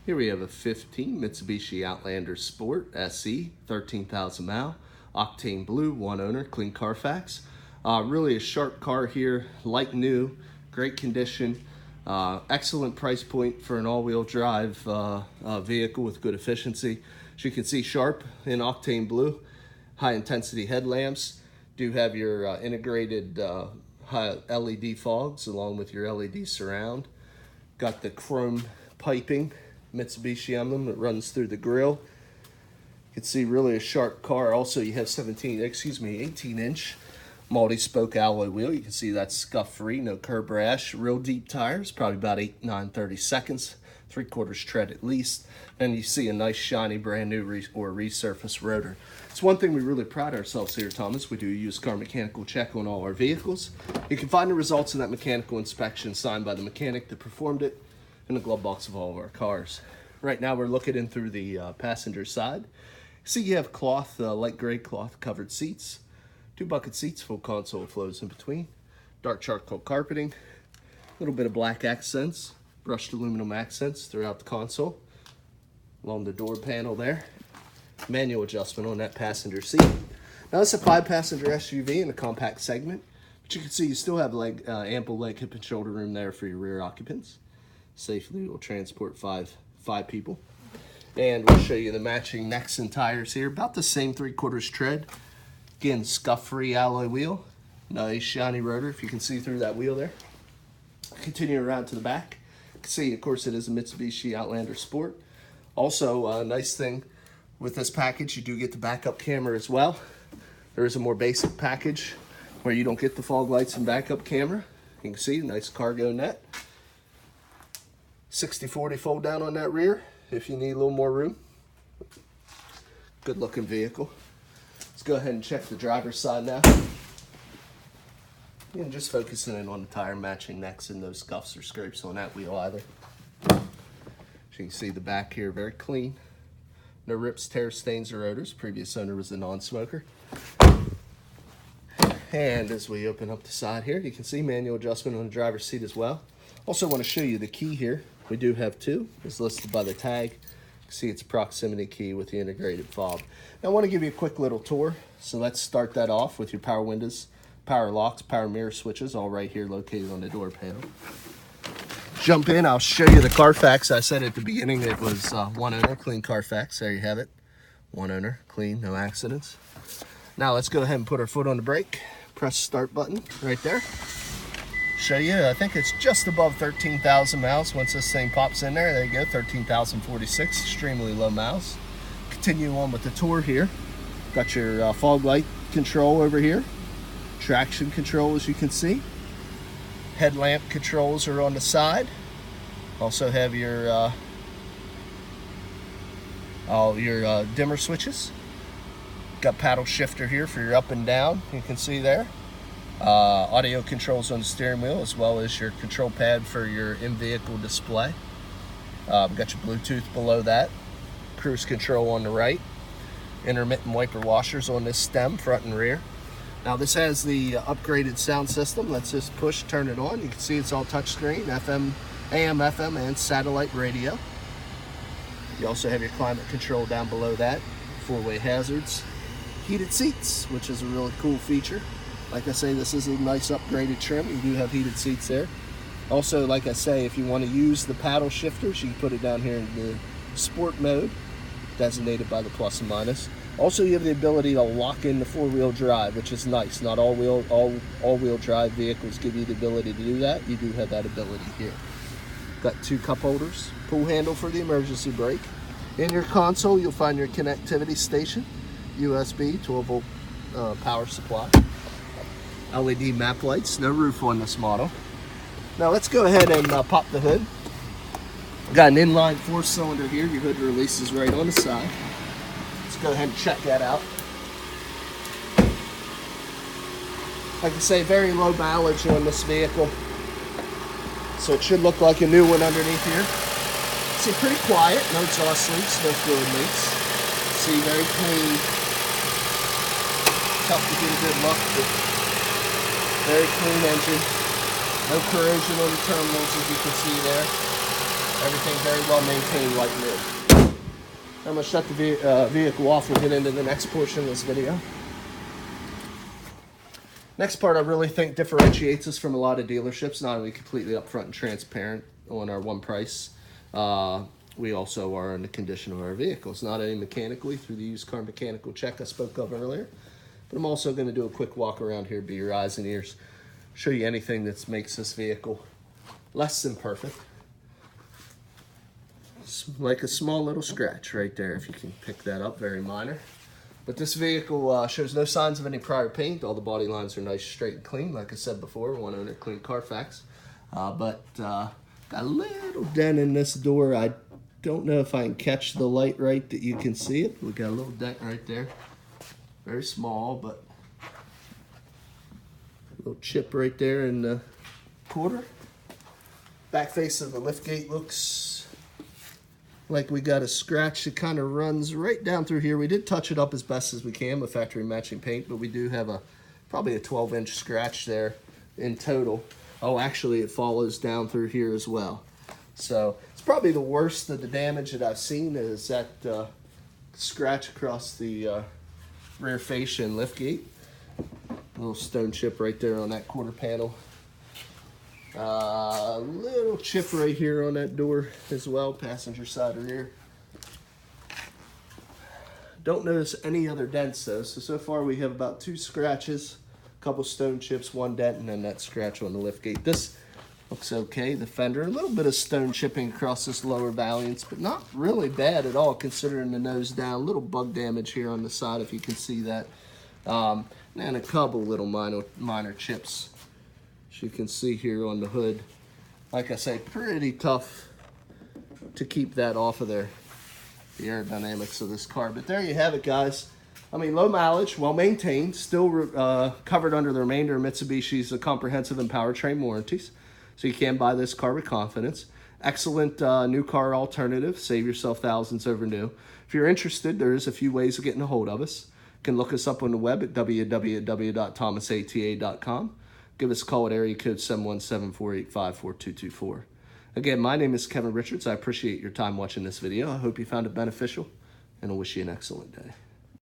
Here we have a 15 Mitsubishi Outlander Sport SE, 13,000 mile, Octane blue, one owner, clean Carfax. Really a sharp car here, like new, great condition, excellent price point for an all-wheel drive vehicle with good efficiency. As you can see, sharp in Octane blue, high intensity headlamps. Do have your integrated high LED fogs along with your LED surround. Got the chrome piping Mitsubishi emblem that runs through the grille. You can see really a sharp car. Also, you have 18-inch multi-spoke alloy wheel. You can see that's scuff-free, no curb rash, real deep tires, probably about 8-9/32, 3/4 tread at least. And you see a nice shiny brand new resurfaced rotor. It's one thing we really pride ourselves here, Thomas. We do a used car mechanical check on all our vehicles. You can find the results of that mechanical inspection signed by the mechanic that performed it in the glove box of all of our cars. Right now we're looking in through the passenger side. See, you have cloth, light gray cloth covered seats, 2 bucket seats, full console flows in between, dark charcoal carpeting, a little bit of black accents, brushed aluminum accents throughout the console, along the door panel there, manual adjustment on that passenger seat. Now it's a 5-passenger SUV in a compact segment, but you can see you still have ample leg, hip, and shoulder room there for your rear occupants. Safely will transport five people. And we'll show you the matching necks and tires here. About the same 3/4 tread. Again, scuff-free alloy wheel. Nice shiny rotor, if you can see through that wheel there. Continue around to the back. You can see, of course, it is a Mitsubishi Outlander Sport. Also, a nice thing with this package, you do get the backup camera as well. There is a more basic package where you don't get the fog lights and backup camera. You can see, nice cargo net. 60/40 fold down on that rear if you need a little more room. Good looking vehicle. Let's go ahead and check the driver's side now. And just focusing in on the tire matching necks and no scuffs or scrapes on that wheel either. As you can see, the back here very clean. No rips, tears, stains, or odors. Previous owner was a non-smoker. And as we open up the side here, you can see manual adjustment on the driver's seat as well. Also want to show you the key here. We do have 2. It's listed by the tag. You can see it's a proximity key with the integrated fob. Now I want to give you a quick little tour. So let's start that off with your power windows, power locks, power mirror switches, all right here located on the door panel. Jump in, I'll show you the Carfax. I said at the beginning it was one owner, clean Carfax. There you have it. One owner, clean, no accidents. Now let's go ahead and put our foot on the brake. Press start button right there. Show you, I think it's just above 13,000 miles. Once this thing pops in there you go, 13,046, extremely low miles. Continue on with the tour here. Got your fog light control over here. Traction control, as you can see. Headlamp controls are on the side. Also have your all your dimmer switches. Got paddle shifter here for your up and down, you can see there. Audio controls on the steering wheel, as well as your control pad for your in-vehicle display. Got your Bluetooth below that. Cruise control on the right. Intermittent wiper washers on this stem, front and rear. Now this has the upgraded sound system. Let's just push, turn it on. You can see it's all touchscreen, FM, AM, FM, and satellite radio. You also have your climate control down below that. 4-way hazards. Heated seats, which is a really cool feature. Like I say, this is a nice upgraded trim. You do have heated seats there. Also, like I say, if you want to use the paddle shifters, you can put it down here in the sport mode, designated by the plus and minus. Also, you have the ability to lock in the 4-wheel drive, which is nice. Not all-wheel drive vehicles give you the ability to do that. You do have that ability here. Got 2 cup holders, pull handle for the emergency brake. In your console, you'll find your connectivity station, USB 12-volt power supply. LED map lights, no roof on this model. Now let's go ahead and pop the hood. Got an inline 4-cylinder here. Your hood releases right on the side. Let's go ahead and check that out. Like I say, very low mileage on this vehicle, so it should look like a new one underneath here. See, pretty quiet, no exhaust leaks, no fluid leaks. See, very clean. Tough to get a good look, but very clean engine. No corrosion on the terminals, as you can see there. Everything very well maintained like new. I'm going to shut the vehicle off. We'll get into the next portion of this video. Next part I really think differentiates us from a lot of dealerships. Not only completely upfront and transparent on our one price, we also are in the condition of our vehicles. Not only mechanically through the used car mechanical check I spoke of earlier, but I'm also going to do a quick walk around here, be your eyes and ears, show you anything that makes this vehicle less than perfect. It's like a small little scratch right there, if you can pick that up, very minor. But this vehicle shows no signs of any prior paint. All the body lines are nice, straight, and clean. Like I said before, one owner, clean Carfax. Got a little dent in this door. I don't know if I can catch the light right that you can see it. We got a little dent right there. Very small, but a little chip right there in the quarter. Back face of the liftgate looks like we got a scratch that kind of runs right down through here. We did touch it up as best as we can with factory matching paint, but we do have probably a 12-inch scratch there in total. Oh, actually it follows down through here as well. So it's probably the worst of the damage that I've seen is that scratch across the rear fascia and liftgate. A little stone chip right there on that quarter panel. A little chip right here on that door as well, passenger side rear. Don't notice any other dents though. So far we have about 2 scratches, a couple stone chips, 1 dent, and then that scratch on the liftgate. This looks okay. The fender, a little bit of stone chipping across this lower valiance, but not really bad at all considering the nose down. A little bug damage here on the side if you can see that. And a couple little minor chips. As you can see here on the hood, like I say, pretty tough to keep that off of there, the aerodynamics of this car. But there you have it, guys. I mean, low mileage, well maintained, still covered under the remainder of Mitsubishi's comprehensive and powertrain warranties. So you can buy this car with confidence. Excellent new car alternative. Save yourself thousands over new. If you're interested, there's a few ways of getting a hold of us. You can look us up on the web at www.thomasata.com. Give us a call at area code 717-485-4224. Again, my name is Kevin Richards. I appreciate your time watching this video. I hope you found it beneficial, and I wish you an excellent day.